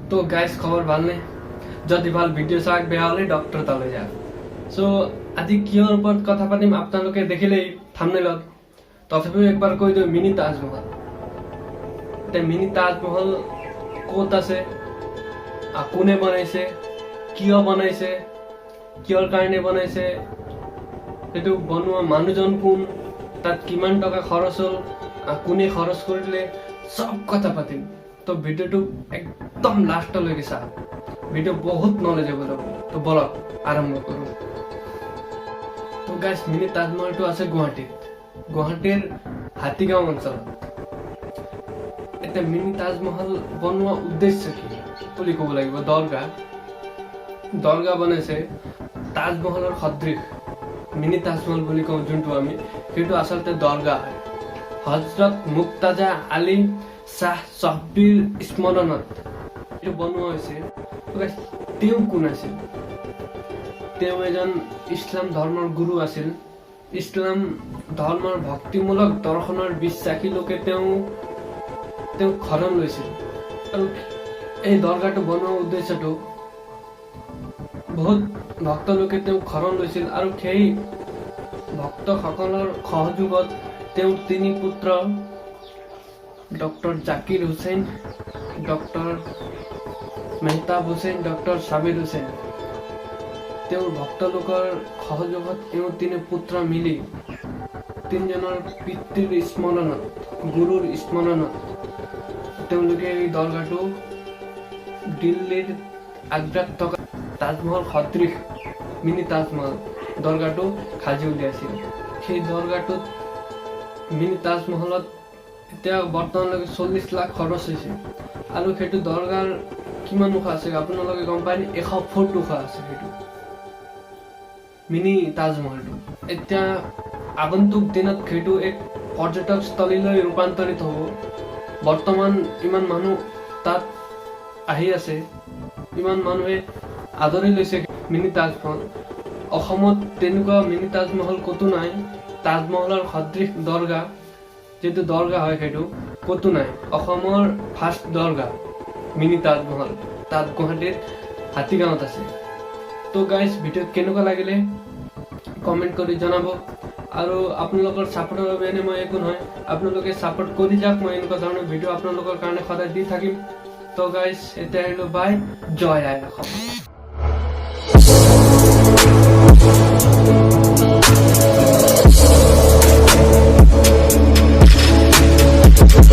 তো গাইজ খবৰ ভালনে? যদি ভাল ভিডিঅ' চাওক, বেয়া হ'লে ডক্টৰ তালৈ যাওক। চ' আজি কিহৰ ওপৰত কথা পাতিম আপোনালোকে দেখিলেই থাম্বনেইলত। তথাপিও একবাৰ কৈ দিওঁ, মিনি তাজমহল। এতিয়া মিনি তাজমহল ক'ত আছে, কোনে বনাইছে, কিয় বনাইছে, কিহৰ কাৰণে বনাইছে, সেইটো বনোৱা মানুহজন কোন, তাত কিমান টকা খৰচ হ'ল, কোনে খৰচ কৰিলে, সব কথা পাতিম। তো ভিডিঅ'টো একদম লাষ্টলৈকে চাওক, ভিডিঅ' বহুত নলেজেবল হ'ব। তো বলক আৰম্ভ কৰোঁ। তো গাইজ, মিনি তাজমহলটো আছে গুৱাহাটীৰ হাতীগাঁও অঞ্চলত। এতিয়া মিনি তাজমহল বনোৱা উদ্দেশ্য কি বুলি ক'ব লাগিব। দৰগাহ বনাইছে তাজমহলৰ সদৃশ। মিনি তাজমহল বুলি কওঁ যোনটো আমি, সেইটো আচলতে দৰগাহ হয়। হজৰত মুক্তাজা আলী শ্বাহ ছব্বিৰ স্মৰণত এইটো বনোৱা হৈছে। তেওঁ কোন আছিল? তেওঁ এজন ইছলাম ধৰ্মৰ গুৰু আছিল। ইছলাম ধৰ্মৰ ভক্তিমূলক দৰ্শনৰ বিশ্বাসী লোকে তেওঁক শৰণ লৈছিল। আৰু এই দৰগাহটো বনোৱাৰ উদ্দেশ্যটো, বহুত ভক্ত লোকে তেওঁক শৰণ লৈছিল আৰু সেই ভক্তসকলৰ সহযোগত তেওঁৰ 3 পুত্ৰ doctor Zakir Hussain, doctor Mehtab Hussain, doctor Sabir Hussain, তেওঁৰ ভক্ত লোকৰ সহযোগত তেওঁ 3 পুত্ৰ মিলি 3জনৰ পিতৃৰ স্মৰণত, গুৰুৰ স্মৰণত তেওঁলোকে এই দৰগাহটো দিল্লীৰ আগ্ৰাত থকা তাজমহল সদৃশ মিনি তাজমহল দৰগাহটো সাজি উলিয়াইছিল। সেই দৰগাহটোত মিনি তাজমহলত এতিয়া বৰ্তমানলৈকে 40 লাখ খৰচ হৈছে। আৰু সেইটো দৰগাৰ কিমান ওখ আছে আপোনালোকে গম পায় নে? 100 ফুট ওখ আছে সেইটো মিনি তাজমহলটো। এতিয়া আগন্তুক দিনত সেইটো এক পৰ্যটকস্থলীলৈ ৰূপান্তৰিত হ'ব। বৰ্তমান ইমান মানুহ তাত আহি আছে, ইমান মানুহে আদৰি লৈছে মিনি তাজমহল। অসমত তেনেকুৱা মিনি তাজমহল ক'তো নাই। তাজমহলৰ সদৃশ দৰগাহ, যিটো দৰগাহ হয় সেইটো ক'তো নাই। অসমৰ ফাৰ্ষ্ট দৰগাহ মিনি তাজমহল তাত গুৱাহাটীৰ হাতীগাঁৱত আছে। তো গাইজ, ভিডিঅ' কেনেকুৱা লাগিলে কমেণ্ট কৰি জনাব। আৰু আপোনালোকৰ ছাপোৰ্টৰ অবিহনে মই একো নহয়। আপোনালোকে ছাপোৰ্ট কৰি যাওক, মই এনেকুৱা ধৰণৰ ভিডিঅ' আপোনালোকৰ কাৰণে সদায় দি থাকিম। তো গাইজ, এতিয়া আহিলোঁ, বাই, জয় আই অসম।